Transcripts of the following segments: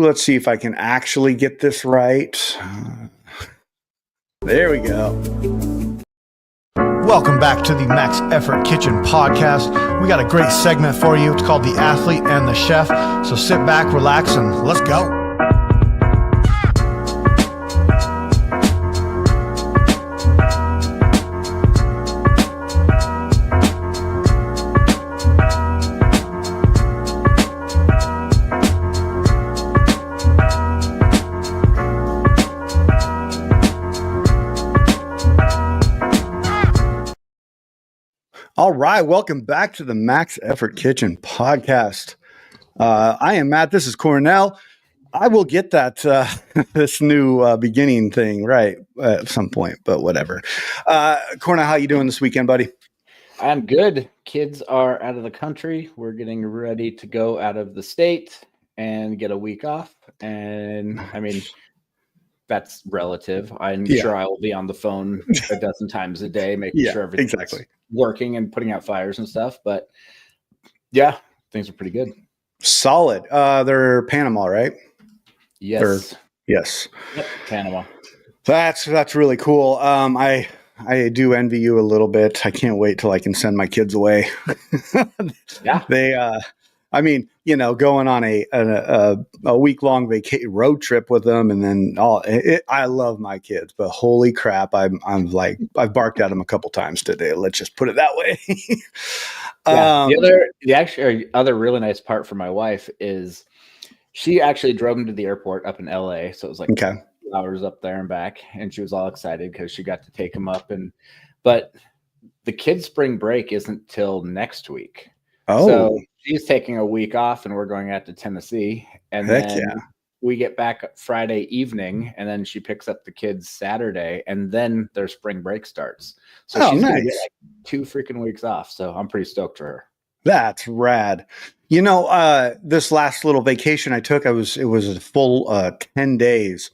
Let's see if I can actually get this right. There we go. Welcome back to the Max Effort Kitchen podcast. We got a great segment for you. It's called The Athlete and the Chef. So sit back, relax, and let's go. All right, welcome back to the Max Effort Kitchen podcast. I am Matt. This is Cornell. I will get that this new beginning thing right at some point, but whatever. Cornell, how you doing this weekend, buddy? I'm good. Kids are out of the country. We're getting ready to go out of the state and get a week off. And I mean, that's relative. I'm sure I will be on the phone a dozen times a day, making sure everything's working and putting out fires and stuff. But yeah, things are pretty good. Solid. They're Panama, right? Yes. Yes. Yep, Panama. That's really cool. I do envy you a little bit. I can't wait till I can send my kids away. Yeah. They I mean, you know, going on a week-long road trip with them, and then I love my kids, but holy crap, I've barked at them a couple times today. Let's just put it that way. The other really nice part for my wife is she actually drove them to the airport up in LA, so it was like 2 hours up there and back, and she was all excited because she got to take them up. But the kids' spring break isn't till next week. Oh. So she's taking a week off, and we're going out to Tennessee. And then we get back Friday evening, and then she picks up the kids Saturday, and then their spring break starts. So she's going to get like 2 freaking weeks off. So I'm pretty stoked for her. That's rad. You know, this last little vacation I took, it was a full 10 days.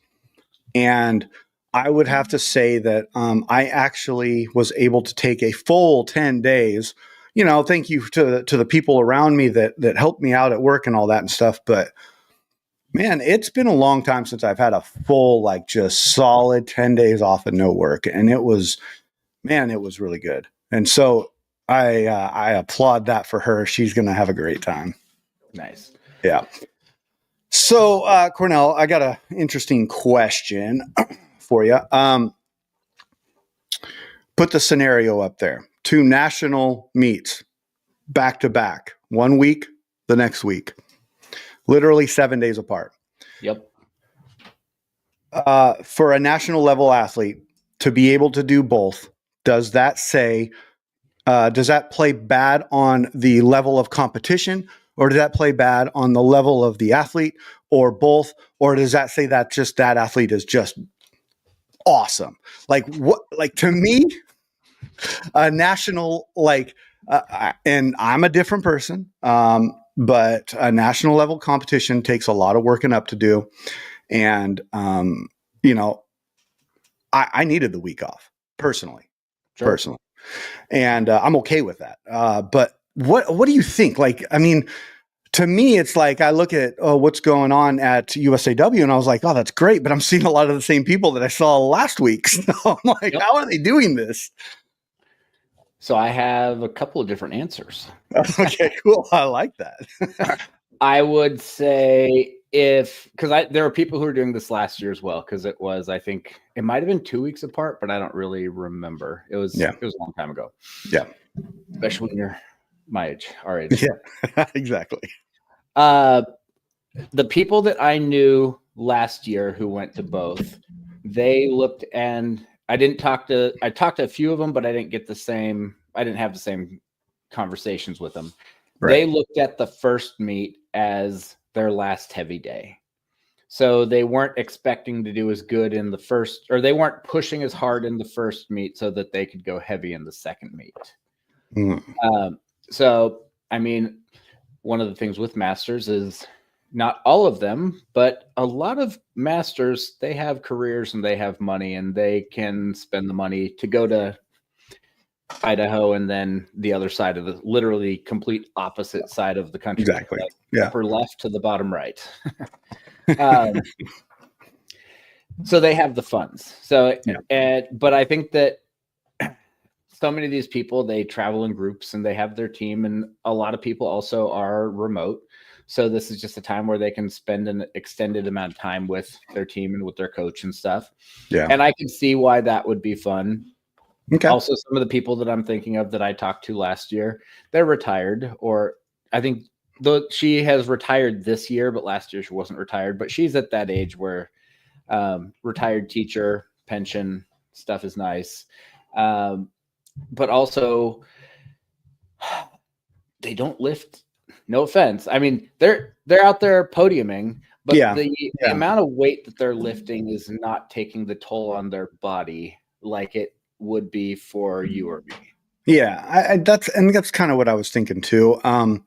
And I would have to say that I actually was able to take a full 10 days. You know, thank you to the people around me that helped me out at work and all that and stuff. But man, it's been a long time since I've had a full, like, just solid 10 days off and no work. And it was really good. And so I applaud that for her. She's going to have a great time. Nice. Yeah. So, Cornell, I got an interesting question for you. Put the scenario up there. 2 national meets back to back, 1 week, the next week, literally 7 days apart. Yep. For a national level athlete to be able to do both, does that play bad on the level of competition, or does that play bad on the level of the athlete, or both? Or does that say that just that athlete is just awesome? Like, what, like, to me, a national, and I'm a different person, but a national level competition takes a lot of working up to do. And, you know, I needed the week off personally. And I'm okay with that. But what do you think? Like, I mean, to me, it's like I look at what's going on at USAW, and I was like, oh, that's great. But I'm seeing a lot of the same people that I saw last week. So I'm like, how are they doing this? So I have a couple of different answers. Okay, cool. I like that. I would say because there are people who are doing this last year as well, because it was, I think it might have been 2 weeks apart, but I don't really remember. It was a long time ago. Yeah. Especially when you're my age, our age. Yeah, exactly. The people that I knew last year who went to both, they looked, and I talked to a few of them, but I didn't have the same conversations with them. Right. They looked at the first meet as their last heavy day. So they weren't expecting to do as good in the first, or they weren't pushing as hard in the first meet so that they could go heavy in the second meet. So, I mean, one of the things with masters is not all of them, but a lot of masters, they have careers and they have money, and they can spend the money to go to Idaho and then the other side of the literally complete opposite side of the country. Exactly. Like upper left to the bottom right. Um, so they have the funds. So, but I think that so many of these people, they travel in groups and they have their team, and a lot of people also are remote. So this is just a time where they can spend an extended amount of time with their team and with their coach and stuff. Yeah. And I can see why that would be fun. Okay. Also, some of the people that I'm thinking of that I talked to last year, they're retired, or I think though she has retired this year, but last year she wasn't retired. But she's at that age where retired teacher pension stuff is nice. But also they don't lift. No offense. I mean, they're out there podiuming, but the amount of weight that they're lifting is not taking the toll on their body like it would be for you or me. Yeah, that's kind of what I was thinking too. I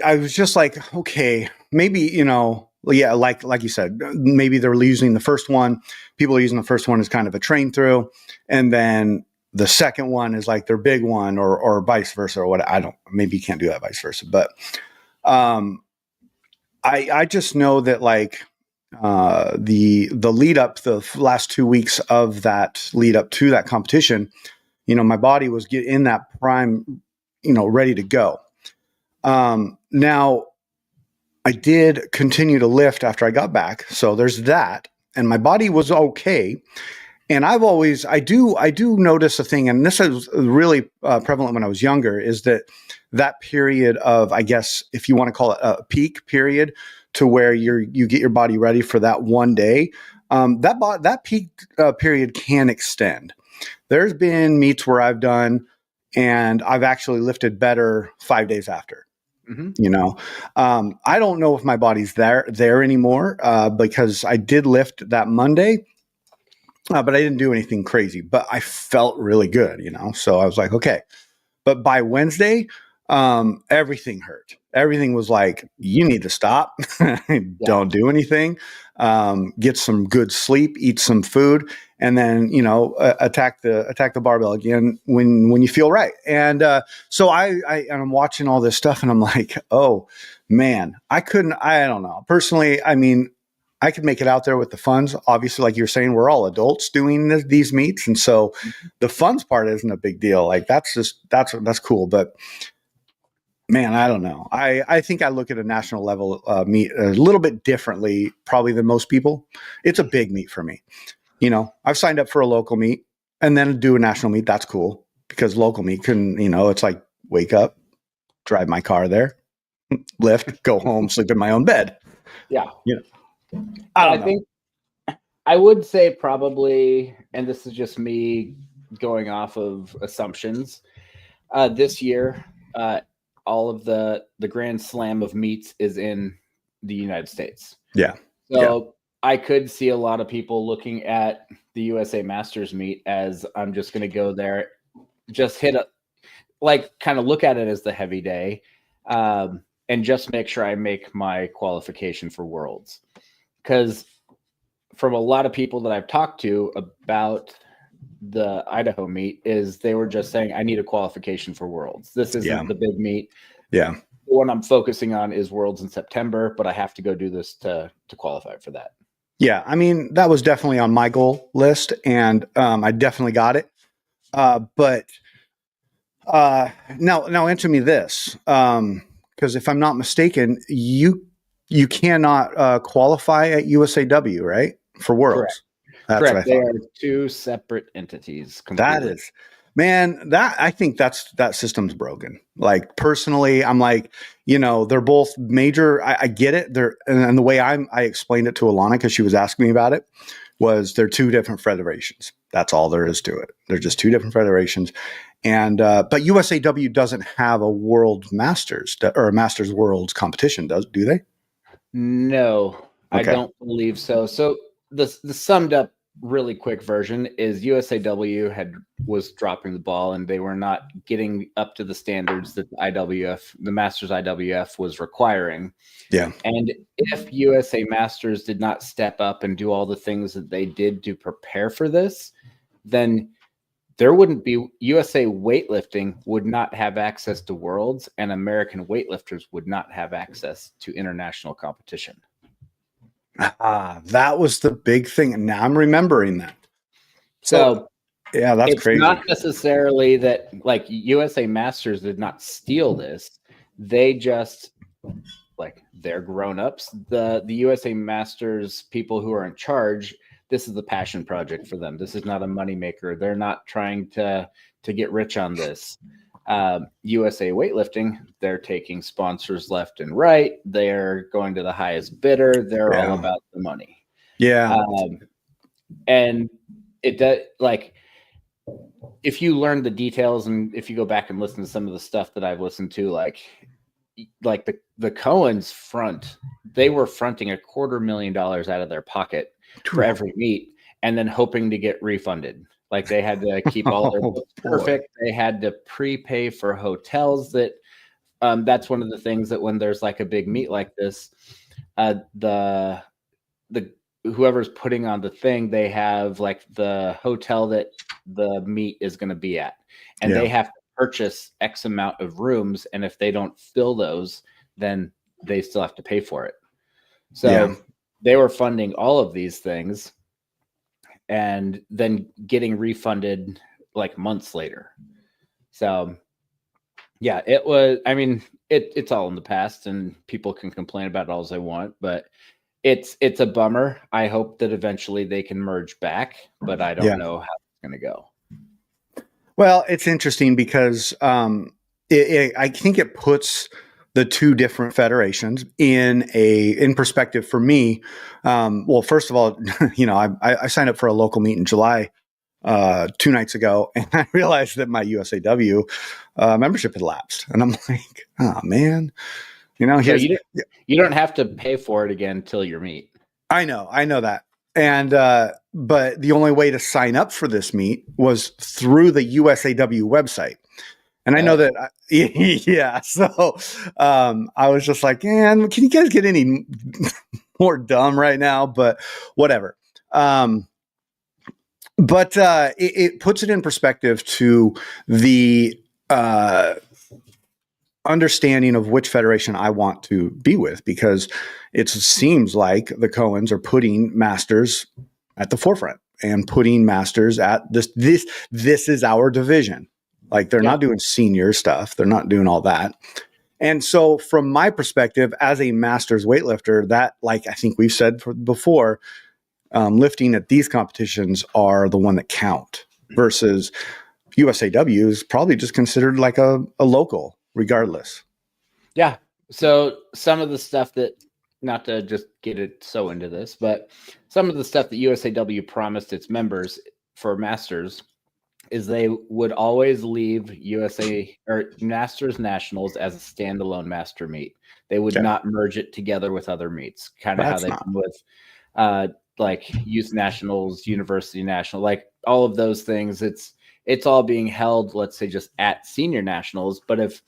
was just like, okay, maybe, like you said, maybe they're using the first one. People are using the first one as kind of a train through, and then the second one is like their big one, or vice versa, or what. Maybe you can't do that vice versa, but I just know that like the lead up, the last 2 weeks of that lead up to that competition, my body was in that prime, ready to go. Now I did continue to lift after I got back. So there's that. And my body was okay. And I do notice a thing, and this is really prevalent when I was younger, is that period of, I guess, if you want to call it a peak period, to where you get your body ready for that one day, that peak period can extend. There's been meets where I've done, and I've actually lifted better 5 days after. Mm-hmm. I don't know if my body's there anymore because I did lift that Monday. But I didn't do anything crazy, but I felt really good, So I was like, okay. But by Wednesday, everything hurt. Everything was like, you need to stop. Don't do anything. Get some good sleep, eat some food, and then, attack the barbell again when you feel right. And so I'm watching all this stuff and I'm like, oh man, I don't know. Personally, I mean, I could make it out there with the funds. Obviously, like you're saying, we're all adults doing these meets. And so the funds part isn't a big deal. Like that's cool. But man, I don't know. I think I look at a national level meet a little bit differently, probably than most people. It's a big meet for me. I've signed up for a local meet and then do a national meet. That's cool because local meet can, it's like wake up, drive my car there, lift, go home, sleep in my own bed. Yeah. I think I would say probably, and this is just me going off of assumptions, this year, all of the Grand Slam of meets is in the United States. Yeah. So I could see a lot of people looking at the USA Masters meet as I'm just going to go there, just hit kind of look at it as the heavy day, and just make sure I make my qualification for Worlds. Because from a lot of people that I've talked to about the Idaho meet is they were just saying, I need a qualification for Worlds. This isn't the big meet. Yeah. The one I'm focusing on is Worlds in September, but I have to go do this to qualify for that. Yeah. I mean, that was definitely on my goal list, and I definitely got it. But now answer me this. Because if I'm not mistaken, you cannot qualify at USAW, right? For Worlds. Correct. That's Correct. what I They thought. are two separate entities. Completely. That is, man, I think that system's broken. Like personally, I'm like, they're both major. I get it. And the way I explained it to Alana, because she was asking me about it, was they're two different federations. That's all there is to it. They're just two different federations. And but USAW doesn't have a World Masters or a Masters Worlds competition, do they? No, Okay. I don't believe so. So the summed up really quick version is USAW was dropping the ball, and they were not getting up to the standards that the Masters IWF was requiring. Yeah. And if USA Masters did not step up and do all the things that they did to prepare for this, then there wouldn't be USA weightlifting would not have access to worlds, and American weightlifters would not have access to international competition. That was the big thing. And now I'm remembering that. So yeah, that's it's crazy. not necessarily that like USA Masters did not steal this. They just like they're grown-ups. The USA Masters people who are in charge, this is the passion project for them. This is not a moneymaker. They're not trying to get rich on this. USA Weightlifting, they're taking sponsors left and right. They're going to the highest bidder. They're all about the money. Yeah. And it does, like, if you learn the details and if you go back and listen to some of the stuff that I've listened to, like the Cohens front, they were fronting $250,000 out of their pocket for every meet and then hoping to get refunded. Like they had to keep all their books perfect. They had to prepay for hotels. That's one of the things that when there's like a big meet like this, the whoever's putting on the thing, they have like the hotel that the meet is going to be at, and they have to purchase X amount of rooms. And if they don't fill those, then they still have to pay for it. So they were funding all of these things and then getting refunded like months later. So yeah, it was, I mean, it's all in the past and people can complain about it all they want, but it's a bummer. I hope that eventually they can merge back, but I don't know how it's going to go. Well, it's interesting because I think it puts the two different federations in perspective for me. Well, first of all, I signed up for a local meet in July 2 nights ago, and I realized that my USAW membership had lapsed, and I'm like, oh man, so you don't have to pay for it again till your meet. I know that. And, but the only way to sign up for this meet was through the USAW website. And I know that, So, I was just like, man, can you guys get any more dumb right now? But whatever. But it puts it in perspective to the, understanding of which federation I want to be with, because it seems like the Cohens are putting masters at the forefront and putting masters at this is our division. Like they're not doing senior stuff. They're not doing all that. And so from my perspective as a masters weightlifter, that, like I think we've said before, lifting at these competitions are the one that count versus USAW is probably just considered like a local regardless. Yeah. So some of the stuff that, not to just get it so into this, but some of the stuff that USAW promised its members for masters is they would always leave USA or Masters Nationals as a standalone master meet. They would not merge it together with other meets, kind of how they've done with like youth nationals, university national, like all of those things. It's all being held, let's say, just at senior nationals. But if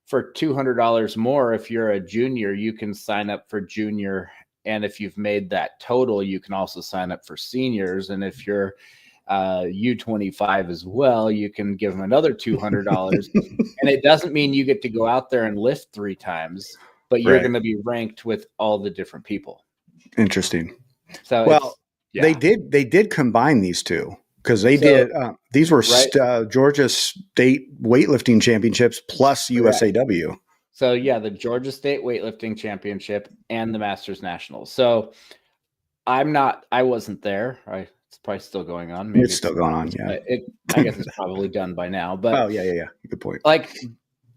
for $200 more, if you're a junior, you can sign up for junior. And if you've made that total, you can also sign up for seniors. And if you're U25 as well, you can give them another $200. And it doesn't mean you get to go out there and lift 3 times, but you're going to be ranked with all the different people. Interesting. So well, they did combine these two. Because they did, these were Georgia State weightlifting championships plus USAW. So the Georgia State weightlifting championship and the Masters Nationals. So I wasn't there. It's probably still going on. Maybe it's still going on. Yeah, I guess it's probably done by now. But good point. Like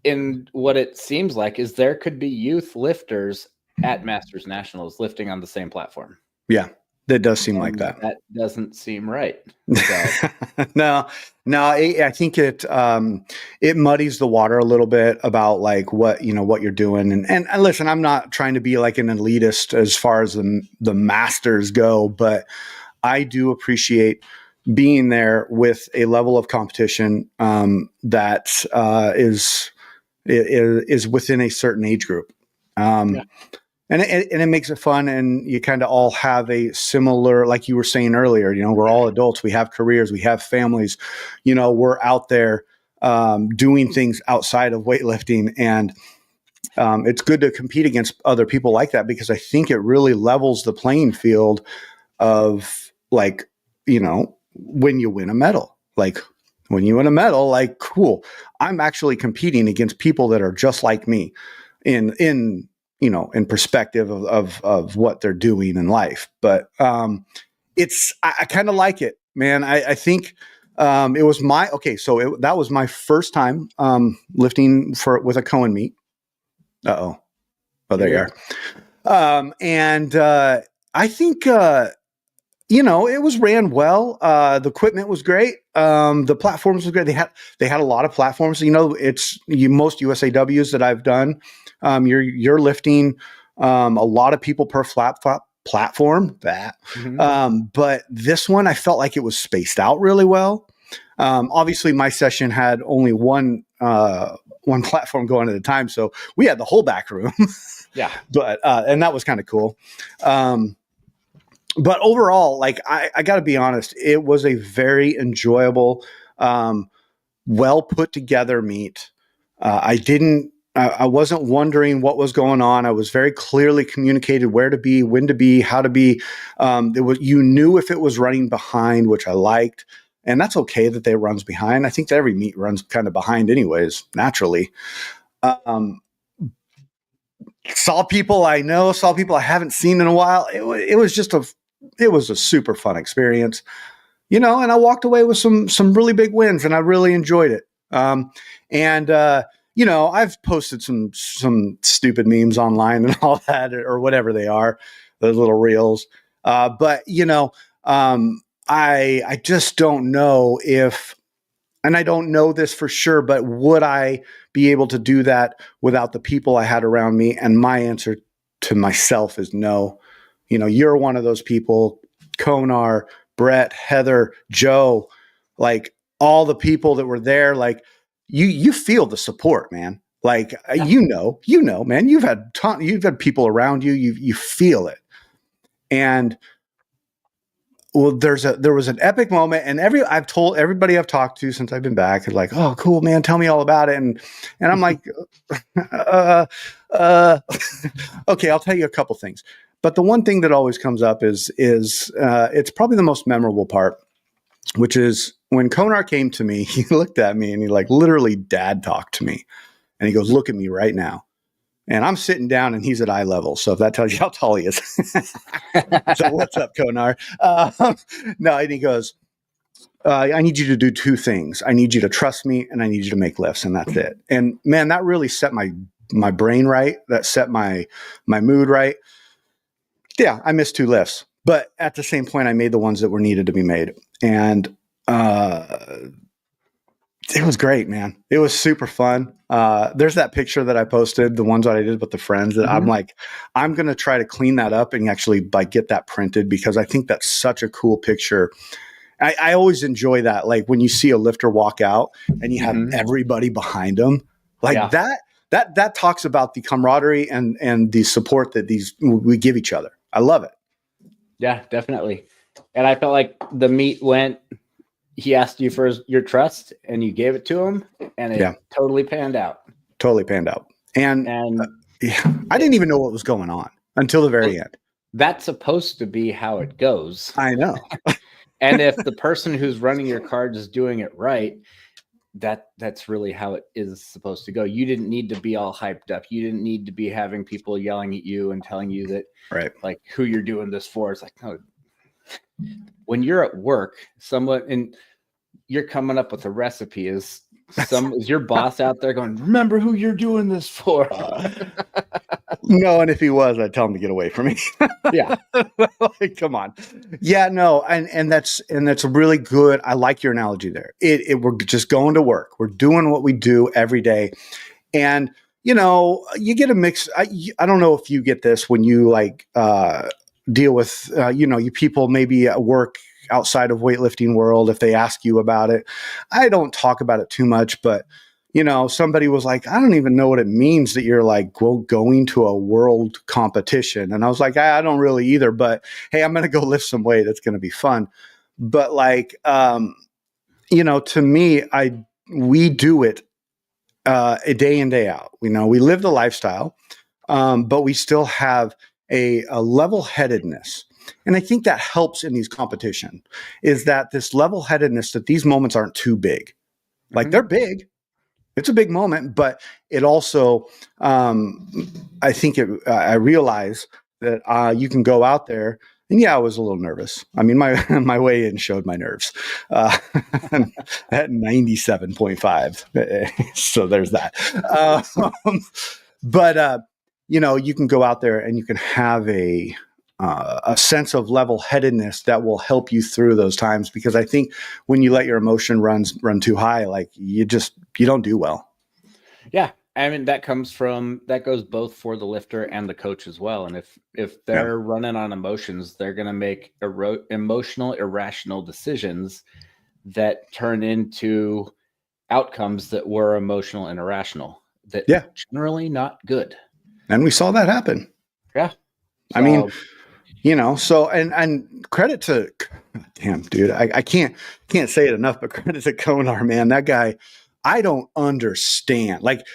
in what it seems like is there could be youth lifters at Masters Nationals lifting on the same platform. Yeah. That does seem like that. That doesn't seem right. So. No. I think it muddies the water a little bit about like what you're doing. And listen, I'm not trying to be like an elitist as far as the masters go, but I do appreciate being there with a level of competition that is within a certain age group. And it makes it fun, and you kind of all have a similar, like you were saying earlier, we're all adults, we have careers, we have families, we're out there doing things outside of weightlifting. And it's good to compete against other people like that, because I think it really levels the playing field of, like, when you win a medal, cool, I'm actually competing against people that are just like me in perspective of what they're doing in life. But I kind of like it, man. I think it was that was my first time lifting with a Cohen meet. Oh, there you are. And I think it was ran well. The equipment was great. The platforms were great. They had a lot of platforms. It's most USAWs that I've done. You're lifting a lot of people per platform. But this one, I felt like it was spaced out really well. Obviously, my session had only one platform going at a time, so we had the whole back room. Yeah, but and that was kind of cool. But overall, like, I got to be honest, it was a very enjoyable, well put together meet. I wasn't wondering what was going on. I was very clearly communicated where to be, when to be, how to be. You knew if it was running behind, which I liked, and that's okay that they runs behind. I think that every meet runs kind of behind anyways, naturally. Saw people I know, saw people I haven't seen in a while. It was a super fun experience, and I walked away with some really big wins, and I really enjoyed it. I've posted some stupid memes online and all that, or whatever they are, those little reels. But I just don't know if, and I don't know this for sure, but would I be able to do that without the people I had around me? And my answer to myself is no. You're one of those people, Konar, Brett, Heather, Joe, like all the people that were there, like you feel the support, man. Like, man, you've had people around you, you feel it. And well, there was an epic moment, and I've told everybody I've talked to since I've been back, like, oh, cool, man, tell me all about it. And I'm like, okay, I'll tell you a couple things. But the one thing that always comes up is it's probably the most memorable part, which is when Konar came to me, he looked at me and he like literally dad talked to me, and he goes, look at me right now. And I'm sitting down and he's at eye level. So if that tells you how tall he is. So what's up, Konar? No, and he goes, I need you to do two things. I need you to trust me, and I need you to make lifts, and that's it. And man, that really set my brain right. That set my mood right. Yeah, I missed 2 lifts, but at the same point, I made the ones that were needed to be made. And it was great, man. It was super fun. There's that picture that I posted, the ones that I did with the friends, that I'm like, I'm going to try to clean that up and actually get that printed, because I think that's such a cool picture. I always enjoy that. Like when you see a lifter walk out and you have everybody behind them, like that talks about the camaraderie and the support that we give each other. I love it. Yeah, definitely. And I felt like the meet went, he asked you for your trust and you gave it to him, and it totally panned out. Totally panned out. And I didn't even know what was going on until the very end. That's supposed to be how it goes. I know. And if the person who's running your cards is doing it right, that's really how it is supposed to go. You didn't need to be all hyped up. You didn't need to be having people yelling at you and telling you that, like, who you're doing this for. It's like, no. When you're at work, and you're coming up with a recipe, is your boss out there going, remember who you're doing this for? No, and if he was, I'd tell him to get away from me. Yeah. Like, come on. Yeah, no, and that's really good. I like your analogy there. We're just going to work. We're doing what we do every day. And, you get a mix. I don't know if you get this when you like deal with, you people maybe at work outside of weightlifting world, if they ask you about it. I don't talk about it too much, but somebody was like, I don't even know what it means that you're like going to a world competition. And I was like, I don't really either, but hey, I'm going to go lift some weight. It's going to be fun. But like, to me, we do it a day in, day out. We live the lifestyle, but we still have a level-headedness. And I think that helps in these competition is that this level-headedness, that these moments aren't too big. Like they're big. It's a big moment, but it also, I think I realize that you can go out there. And yeah, I was a little nervous. I mean, my weigh-in showed my nerves at 97.5. So there's that. But you can go out there and you can have a sense of level-headedness that will help you through those times. Because I think when you let your emotion run too high, like you don't do well. Yeah. I mean, that goes both for the lifter and the coach as well. And if they're running on emotions, they're going to make emotional, irrational decisions that turn into outcomes that were emotional and irrational. That generally not good. And we saw that happen. Yeah. So, I mean, so and credit to, damn dude, I can't say it enough, but credit to Konar, man. That guy, I don't understand. Like,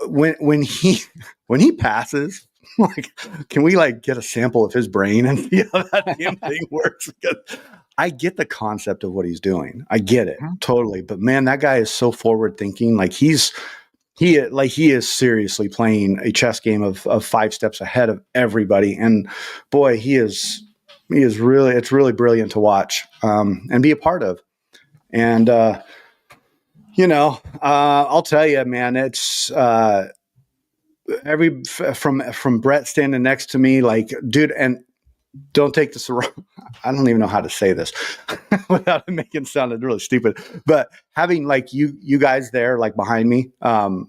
when he passes, like, can we like get a sample of his brain and see how that damn thing works? Because I get the concept of what he's doing. I get it totally. But man, that guy is so forward thinking. Like he is seriously playing a chess game of 5 steps ahead of everybody. And boy, it's really brilliant to watch and be a part of. And I'll tell you, man, it's from Brett standing next to me, like, dude, and don't take this wrong. I don't even know how to say this without making it sound really stupid, but having like you guys there, like behind me,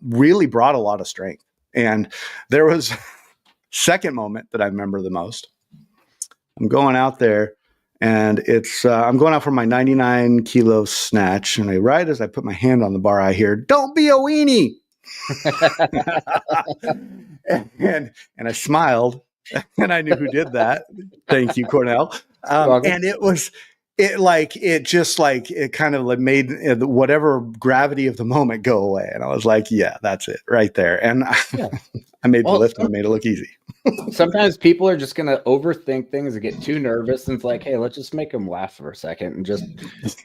really brought a lot of strength. And there was second moment that I remember the most. I'm going out there. And it's I'm going out for my 99 kilo snatch, and right as I put my hand on the bar, I hear, "Don't be a weenie," and I smiled, and I knew who did that. Thank you, Cornell. And it kind of like made whatever gravity of the moment go away, and I was like, "Yeah, that's it right there." And I made the lift, and I made it look easy. Sometimes people are just going to overthink things and get too nervous. And it's like, hey, let's just make them laugh for a second and just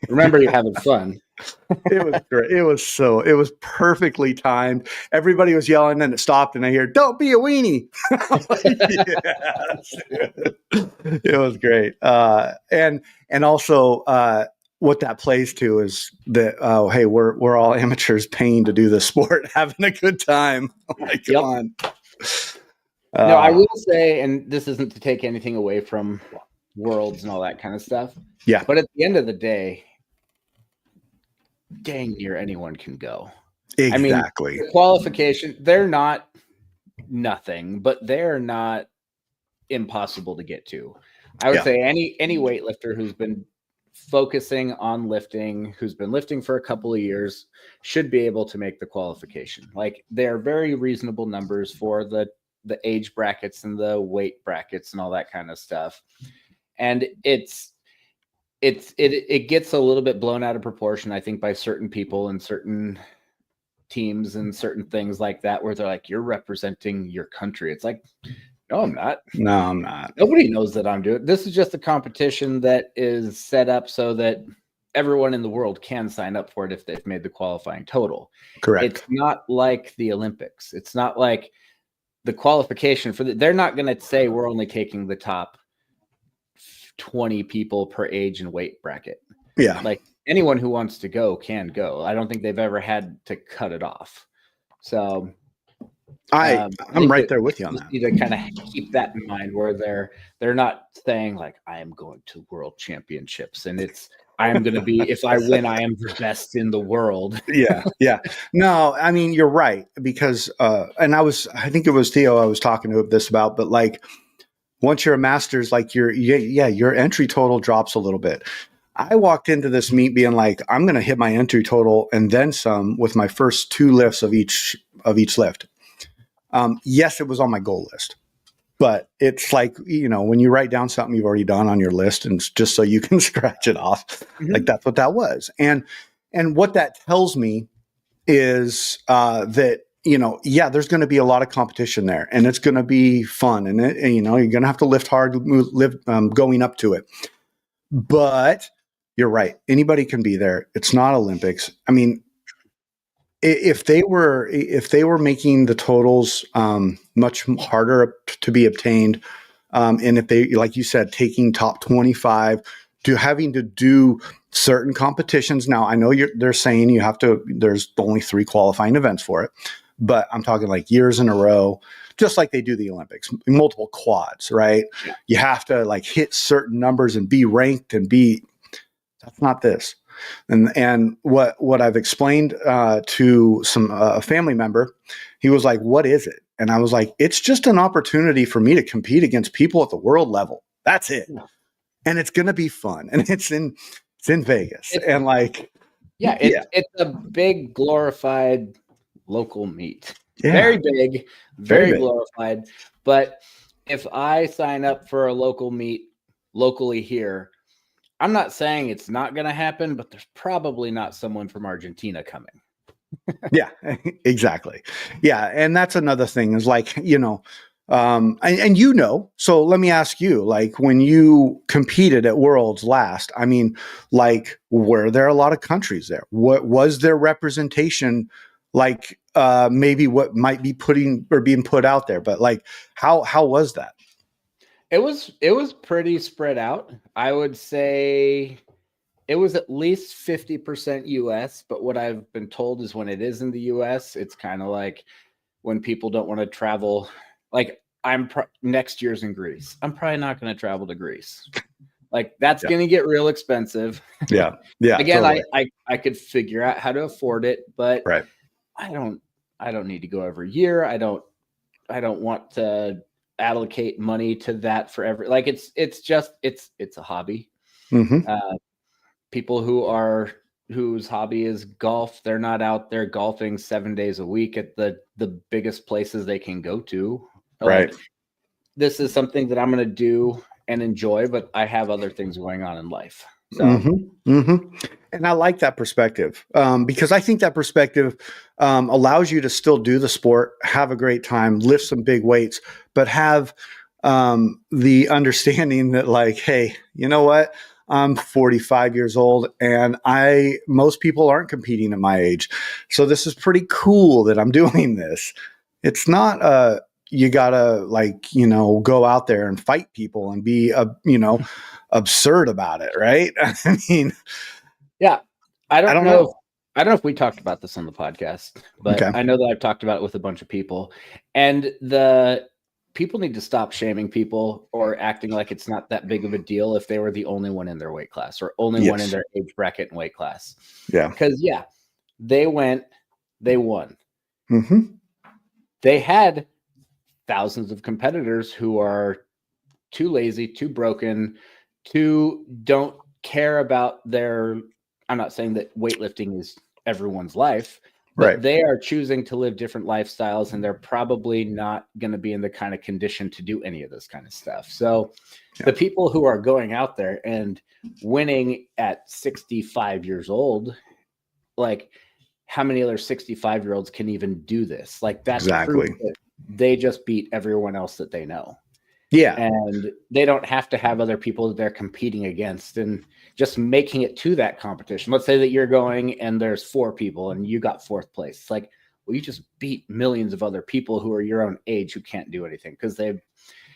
remember you're having fun. It was great. It was perfectly timed. Everybody was yelling and it stopped and I hear, "Don't be a weenie." Yes. It was great. And also, what that plays to is that, hey, we're all amateurs paying to do this sport, having a good time. Like, come on. No, I will say, and this isn't to take anything away from worlds and all that kind of stuff. Yeah. But at the end of the day, dang near anyone can go. Exactly. I mean, the qualification, they're not nothing, but they're not impossible to get to. I would say any weightlifter who's been focusing on lifting, who's been lifting for a couple of years, should be able to make the qualification. Like, they're very reasonable numbers for the age brackets and the weight brackets and all that kind of stuff. And it gets a little bit blown out of proportion, I think, by certain people and certain teams and certain things like that, where they're like, you're representing your country. It's like, no, I'm not. No, I'm not. Nobody knows that I'm doing. This is just a competition that is set up so that everyone in the world can sign up for it if they've made the qualifying total. Correct. It's not like the Olympics. It's not like the qualification for they're not going to say we're only taking the top 20 people per age and weight bracket. Yeah. Like, anyone who wants to go can go. I don't think they've ever had to cut it off. So I'm right there with you on that. You need to kind of keep that in mind, where they're not saying like, I am going to world championships and I am going to be, if I win, I am the best in the world. Yeah. No, I mean, you're right, because and I think it was Theo I was talking to this about, but like, once you're a master's, like your entry total drops a little bit. I walked into this meet being like, I'm going to hit my entry total and then some with my first 2 lifts of each lift. Yes, it was on my goal list, but it's like, when you write down something you've already done on your list and it's just so you can scratch it off, like that's what that was. And what that tells me is that, there's going to be a lot of competition there and it's going to be fun and you're going to have to lift hard, going up to it. But you're right. Anybody can be there. It's not Olympics. I mean, if they were making the totals much harder to be obtained, and if they, like you said, taking top 25 to having to do certain competitions. Now, I know they're saying you have to. There's only 3 qualifying events for it, but I'm talking like years in a row, just like they do the Olympics, multiple quads, right? Yeah. You have to like hit certain numbers and be ranked and be. That's not this. And what I've explained to some family member, he was like, "What is it?" And I was like, "It's just an opportunity for me to compete against people at the world level. That's it, and it's going to be fun. And it's in Vegas, and like, it's a big glorified local meet, yeah. Very big, very big. Glorified. But if I sign up for a local meet locally here." I'm not saying it's not going to happen, but there's probably not someone from Argentina coming. Yeah, exactly. Yeah. And that's another thing is like, so let me ask you, like when you competed at Worlds last, I mean, like, were there a lot of countries there? What was their representation like, maybe what might be being put out there, but like, how was that? It was pretty spread out. I would say it was at least 50% US, but what I've been told is when it is in the US, it's kind of like when people don't want to travel. Like next year's in Greece. I'm probably not going to travel to Greece. Like that's going to get real expensive. Yeah. Yeah. Again, totally. I could figure out how to afford it, but right. I don't need to go every year. I don't want to allocate money to that for every, like it's a hobby. Mm-hmm. People whose hobby is golf, they're not out there golfing 7 days a week at the biggest places they can go to. Right. Like, this is something that I'm going to do and enjoy, but I have other things going on in life. So. Mm-hmm. Mm-hmm. And I like that perspective because I think that perspective allows you to still do the sport, have a great time, lift some big weights, but have the understanding that like, hey, you know what? I'm 45 years old and most people aren't competing at my age. So this is pretty cool that I'm doing this. It's not you gotta go out there and fight people and be absurd about it, right? I mean, yeah, I don't know if we talked about this on the podcast, but okay. I know that I've talked about it with a bunch of people, and the people need to stop shaming people or acting like it's not that big of a deal if they were the only one in their weight class or only one in their age bracket and weight class. Yeah, because they won. Mm-hmm. They had thousands of competitors who are too lazy, too broken, don't care about their. I'm not saying that weightlifting is everyone's life, but right. They are choosing to live different lifestyles and they're probably not going to be in the kind of condition to do any of this kind of stuff. So the people who are going out there and winning at 65 years old, like how many other 65-year-olds can even do this? Like that's exactly. That they just beat everyone else that they know. Yeah. And they don't have to have other people that they're competing against and just making it to that competition. Let's say that you're going and there's 4 people and you got 4th place. It's like, well, you just beat millions of other people who are your own age who can't do anything because they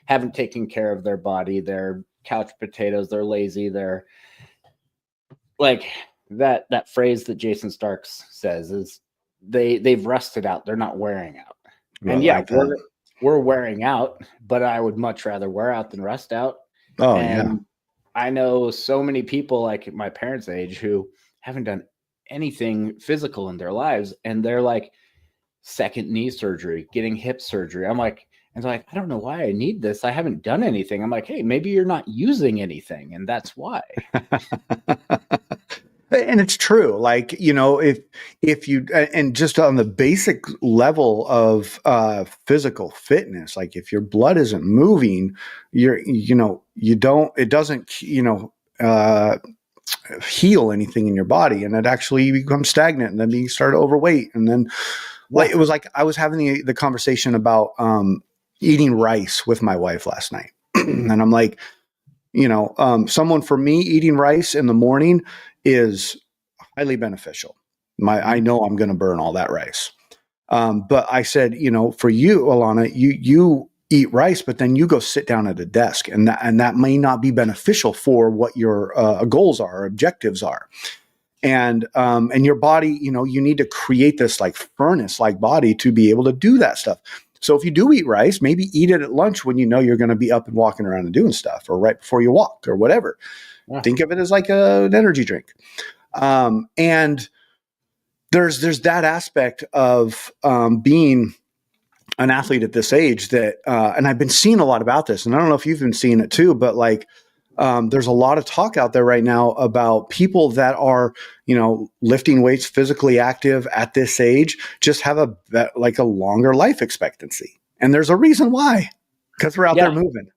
haven't taken care of their body. They're couch potatoes. They're lazy. They're like that phrase that Jason Starks says is they've rusted out. They're not wearing out. And we're wearing out, but I would much rather wear out than rust out. Oh, and yeah. I know so many people like my parents' age who haven't done anything physical in their lives. And they're like second knee surgery, getting hip surgery. I'm like, And they're like, I don't know why I need this. I haven't done anything. I'm like, hey, maybe you're not using anything, and that's why. And it's true. Like, if you, and just on the basic level of physical fitness, like if your blood isn't moving, it doesn't, heal anything in your body, and it actually becomes stagnant, and then you start overweight. And then like, it was like, I was having the conversation about eating rice with my wife last night. And I'm like, someone, for me, eating rice in the morning is highly beneficial. I know I'm going to burn all that rice. But I said, for you, Alana, you eat rice, but then you go sit down at a desk, and that may not be beneficial for what your goals are, or objectives are. And your body, you need to create this like furnace like body to be able to do that stuff. So if you do eat rice, maybe eat it at lunch when you're going to be up and walking around and doing stuff, or right before you walk, or whatever. Yeah. Think of it as like an energy drink. And there's that aspect of being an athlete at this age that, and I've been seeing a lot about this, and I don't know if you've been seeing it too, but like, there's a lot of talk out there right now about people that are, lifting weights, physically active at this age, just have a longer life expectancy. And there's a reason why, because we're out there moving.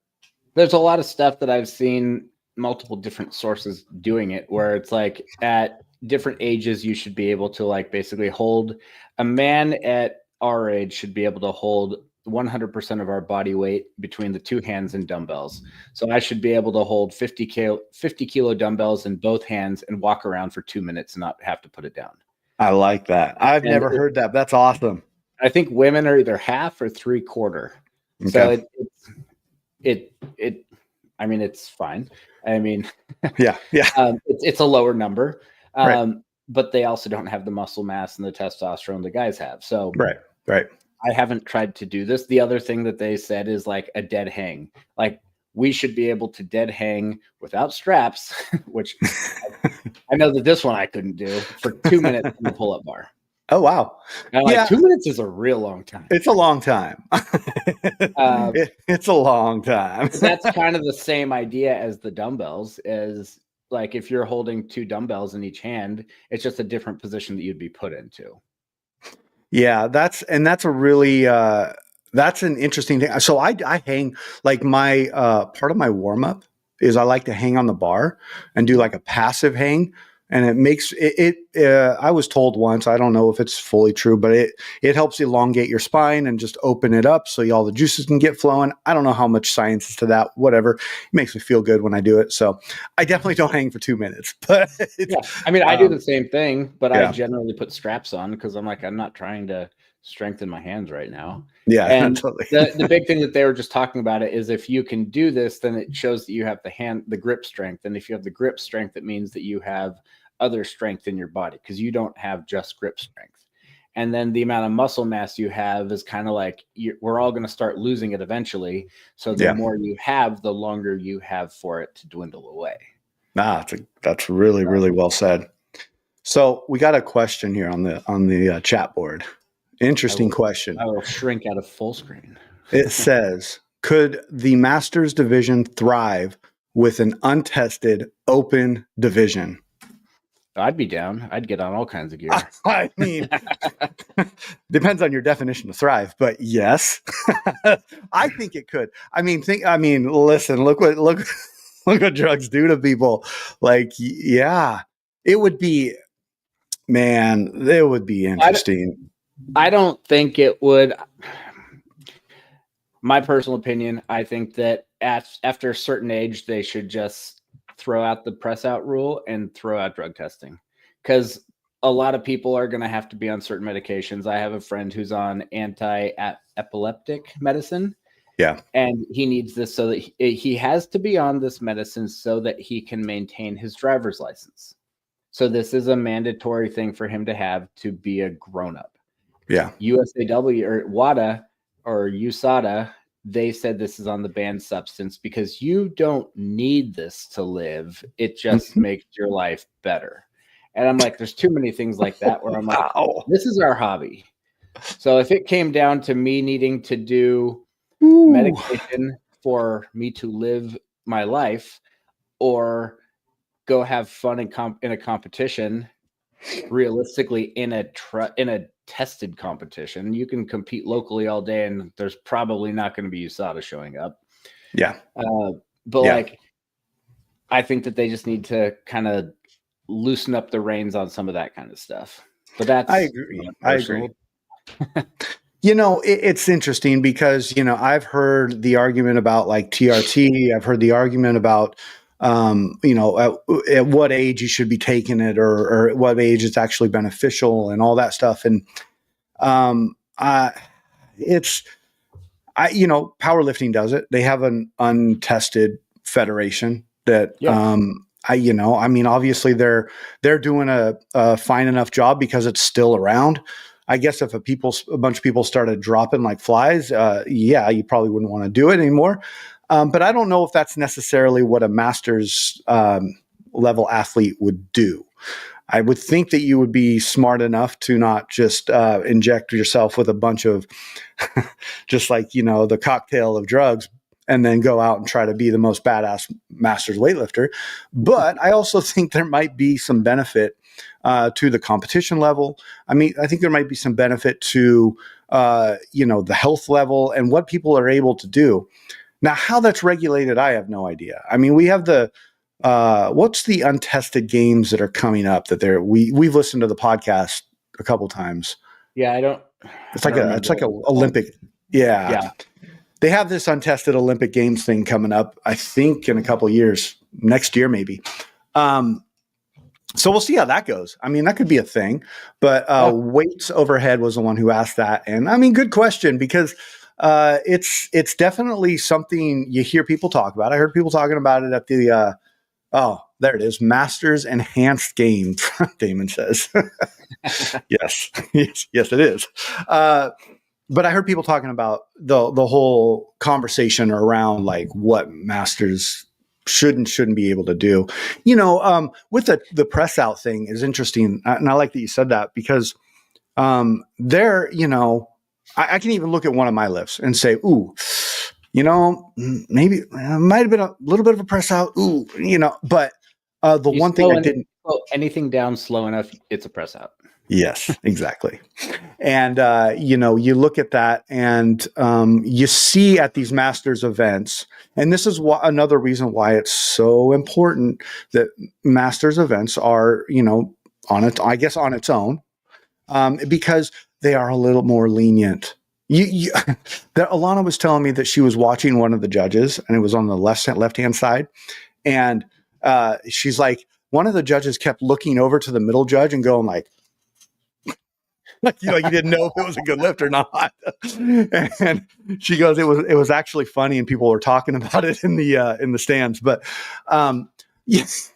There's a lot of stuff that I've seen multiple different sources doing it, where it's like at different ages, you should be able to like basically hold, a man at our age should be able to hold 100% of our body weight between the two hands and dumbbells. So I should be able to hold 50 kilo dumbbells in both hands and walk around for 2 minutes and not have to put it down. I like that. I've never heard that. That's awesome. I think women are either half or 3/4. Okay. So I mean, it's fine. I mean, yeah. It's a lower number, right. But they also don't have the muscle mass and the testosterone the guys have. So right. I haven't tried to do this. The other thing that they said is like a dead hang. Like we should be able to dead hang without straps, which I know that this one I couldn't do, for 2 minutes in the pull-up bar. Oh, wow. And like 2 minutes is a real long time. It's a long time. It's a long time. That's kind of the same idea as the dumbbells, is like if you're holding 2 dumbbells in each hand, it's just a different position that you'd be put into. Yeah, that's a really that's an interesting thing. So I hang, like my part of my warm up is I like to hang on the bar and do like a passive hang, and it makes it. I was told once, I don't know if it's fully true, but it helps elongate your spine and just open it up so all the juices can get flowing. I don't know how much science is to that. Whatever, it makes me feel good when I do it. So I definitely don't hang for 2 minutes. But yeah, I mean, I do the same thing, but I generally put straps on because I'm like, I'm not trying to strengthen my hands right now. Yeah, and totally. the big thing that they were just talking about it is if you can do this, then it shows that you have the grip strength, and if you have the grip strength, it means that you have other strength in your body, because you don't have just grip strength. And then the amount of muscle mass you have is kind of like we're all going to start losing it eventually. So the more you have, the longer you have for it to dwindle away. That's really, really well said. So we got a question here on the chat board. Interesting question. I will shrink out of full screen. It says, could the Masters division thrive with an untested open division? I'd be down. I'd get on all kinds of gear. I mean, depends on your definition of thrive, but yes, I think it could. Listen, look what drugs do to people. Like, yeah, it would be interesting. I don't think it would. My personal opinion, I think that after a certain age, they should just throw out the press out rule and throw out drug testing, because a lot of people are going to have to be on certain medications. I have a friend who's on anti-epileptic medicine. Yeah. And he needs this so that he has to be on this medicine so that he can maintain his driver's license. So this is a mandatory thing for him to have to be a grown-up. Yeah. USAW or WADA or USADA, they said this is on the banned substance because you don't need this to live. It just makes your life better. And I'm like, there's too many things like that where I'm like, this is our hobby. So if it came down to me needing to do Ooh. medication for me to live my life, or go have fun in a competition. Realistically, in a tested competition, you can compete locally all day, and there's probably not going to be USADA showing up. Yeah. But Yeah. like, I think that they just need to kind of loosen up the reins on some of that kind of stuff. But that's I agree. I agree. It's interesting because, I've heard the argument about like TRT. I've heard the argument about, at what age you should be taking it, or at what age it's actually beneficial and all that stuff. And powerlifting does it. They have an untested federation that, obviously they're doing a fine enough job because it's still around. I guess if a bunch of people started dropping like flies, you probably wouldn't want to do it anymore. But I don't know if that's necessarily what a master's level athlete would do. I would think that you would be smart enough to not just inject yourself with a bunch of just like, the cocktail of drugs, and then go out and try to be the most badass master's weightlifter. But I also think there might be some benefit to the competition level. I mean, I think there might be some benefit to, the health level and what people are able to do. Now, how that's regulated, I have no idea. I mean, we have what's the untested games that are coming up that we've listened to the podcast a couple times. Yeah, it's like a Olympic. Yeah. They have this untested Olympic Games thing coming up, I think, in a couple of years, next year maybe. So we'll see how that goes. I mean, that could be a thing. But Weights Overhead was the one who asked that. And I mean, good question, because it's definitely something you hear people talk about. I heard people talking about it at the there it is, Masters Enhanced Games, Damon says. Yes, it is. But I heard people talking about the whole conversation around like what masters should and shouldn't be able to do. With the press out thing is interesting. And I like that you said that, because I can even look at one of my lifts and say, ooh, maybe it might have been a little bit of a press out. Ooh, but the one thing I didn't. Anything down slow enough, it's a press out. Yes, exactly. And, you look at that and you see at these masters events, and this is another reason why it's so important that masters events are, on its own, because they are a little more lenient. Alana was telling me that she was watching one of the judges, and it was on the left-hand side. And she's like, one of the judges kept looking over to the middle judge and going like you didn't know if it was a good lift or not. And she goes, it was actually funny, and people were talking about it in the stands. But yes,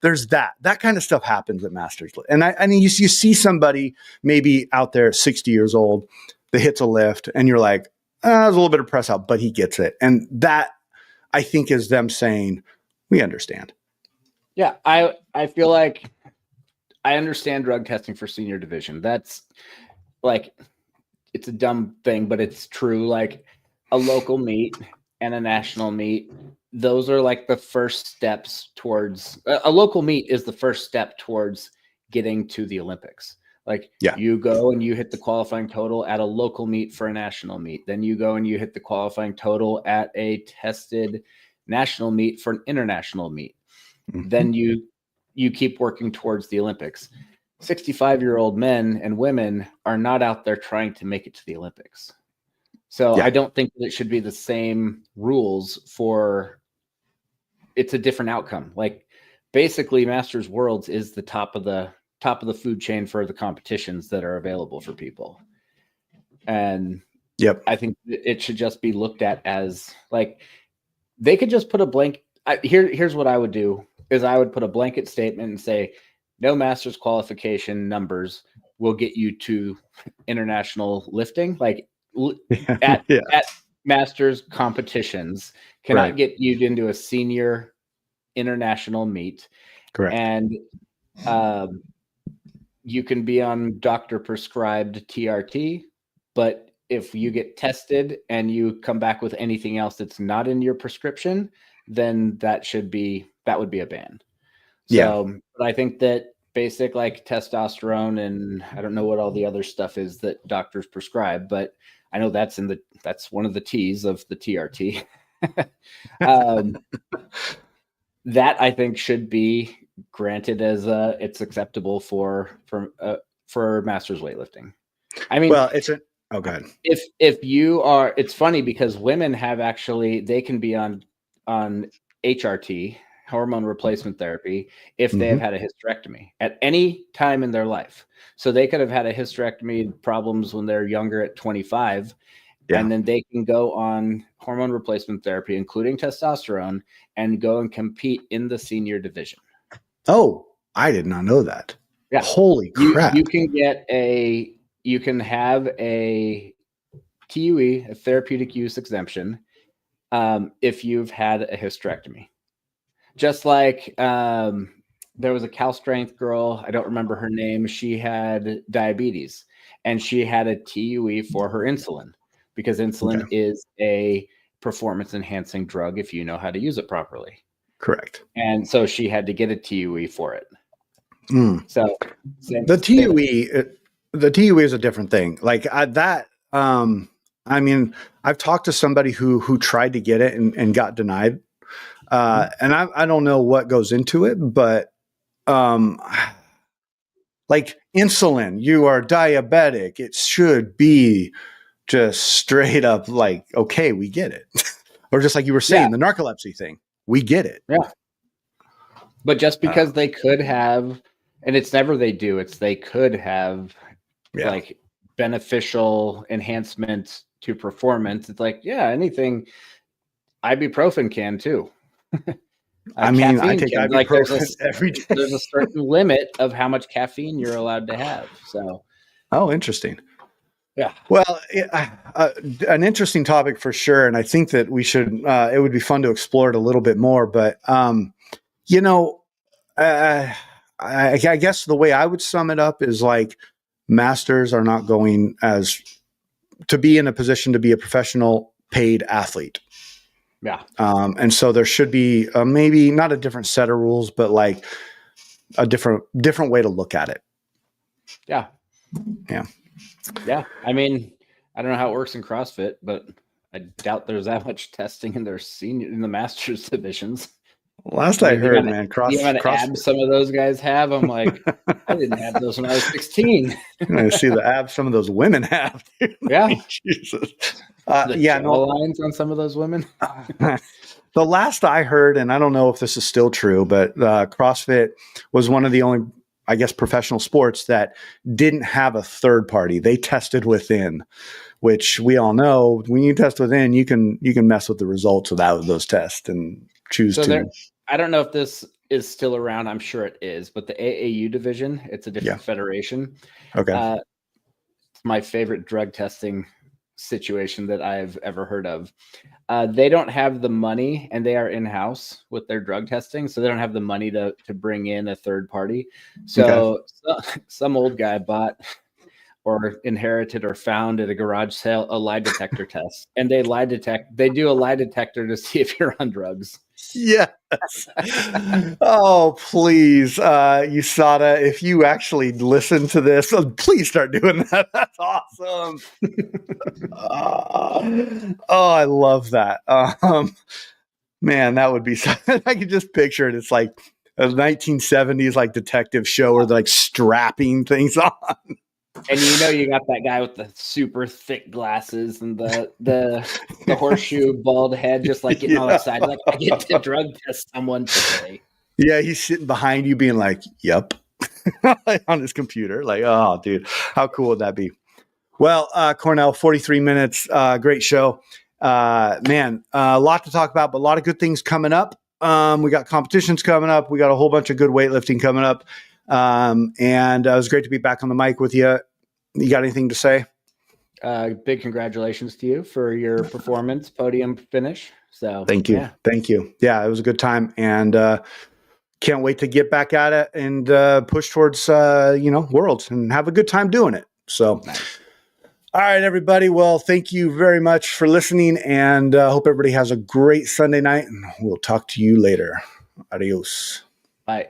there's that kind of stuff happens at Masters. And I mean, you see somebody maybe out there 60 years old that hits a lift, and you're like, there's a little bit of press out, but he gets it. And that, I think, is them saying, we understand. Yeah, I feel like I understand drug testing for senior division. That's like, it's a dumb thing, but it's true. Like a local meet and a national meet, those are like the first steps towards a local meet is the first step towards getting to the Olympics. Like you go and you hit the qualifying total at a local meet for a national meet. Then you go and you hit the qualifying total at a tested national meet for an international meet. Mm-hmm. Then you keep working towards the Olympics. 65-year-old men and women are not out there trying to make it to the Olympics. So I don't think that it should be the same rules it's a different outcome. Like basically Masters Worlds is the top of the food chain for the competitions that are available for people. And I think it should just be looked at as like, they could just put a blank. Here's what I would do is I would put a blanket statement and say, no Masters qualification numbers will get you to international lifting. Like at Masters competitions cannot get you into a senior international meet. Correct. And you can be on doctor prescribed TRT, but if you get tested and you come back with anything else that's not in your prescription, then that would be a ban. So, but I think that basic like testosterone, and I don't know what all the other stuff is that doctors prescribe, but I know that's one of the T's of the TRT. That I think should be granted as it's acceptable for masters weightlifting. I mean, well, oh, go ahead. If you are, it's funny because women they can be on HRT, hormone replacement therapy, if they have had a hysterectomy at any time in their life. So they could have had a hysterectomy problems when they're younger at 25, and then they can go on hormone replacement therapy, including testosterone, and go and compete in the senior division. Oh, I did not know that. Yeah. Holy crap. You can have a TUE, a therapeutic use exemption, if you've had a hysterectomy. Just like there was a Cal Strength girl, I don't remember her name. She had diabetes, and she had a TUE for her insulin because insulin is a performance-enhancing drug if you know how to use it properly. Correct. And so she had to get a TUE for it. So the TUE is a different thing. Like that. I mean, I've talked to somebody who tried to get it and got denied. And I don't know what goes into it, but like insulin, you are diabetic. It should be just straight up like, okay, we get it. Or just like you were saying, the narcolepsy thing, we get it. Yeah. But just because they could have, and it's never they do, it's they could have like beneficial enhancements to performance. It's like, anything ibuprofen can too. I mean, I take ibuprofen every day. There's a certain limit of how much caffeine you're allowed to have. So, interesting. Yeah. Well, an interesting topic for sure, and I think that we should. It would be fun to explore it a little bit more. But I guess the way I would sum it up is like masters are not going to be in a position to be a professional paid athlete. Yeah. And so there should be maybe not a different set of rules, but like a different way to look at it. Yeah. Yeah. Yeah. I mean, I don't know how it works in CrossFit, but I doubt there's that much testing in the masters divisions. Last I heard, man, CrossFit. Some of those guys have. I'm like, I didn't have those when I was 16. I see the abs some of those women have. Yeah. Jesus. Lines on some of those women. The last I heard, and I don't know if this is still true, but CrossFit was one of the only, I guess, professional sports that didn't have a third party. They tested within, which we all know when you test within, you can mess with the results without those tests and choose to. I don't know if this is still around. I'm sure it is, but the AAU division, it's a different federation. Okay. It's my favorite drug testing situation that I've ever heard of. They don't have the money, and they are in-house with their drug testing, so they don't have the money to bring in a third party. So some old guy bought or inherited or found at a garage sale a lie detector test, and they do a lie detector to see if you're on drugs. Yes. Oh, please, USADA, if you actually listen to this, please start doing that. That's awesome. I love that. Man, that would be something. I could just picture it. It's like a 1970s like detective show where they're like strapping things on. And you got that guy with the super thick glasses and the horseshoe bald head, just like getting on the side, like I get to drug test someone today. Yeah, he's sitting behind you, being like, "Yep," on his computer. Like, oh, dude, how cool would that be? Well, Cornell, 43 minutes, great show, man. A lot to talk about, but a lot of good things coming up. We got competitions coming up. We got a whole bunch of good weightlifting coming up. And it was great to be back on the mic with you. You got anything to say? Big congratulations to you for your performance, podium finish. So thank you. Yeah. Thank you. Yeah, it was a good time, and can't wait to get back at it and push towards Worlds and have a good time doing it. So All right, everybody. Well, thank you very much for listening, and hope everybody has a great Sunday night, and we'll talk to you later. Adios. Bye.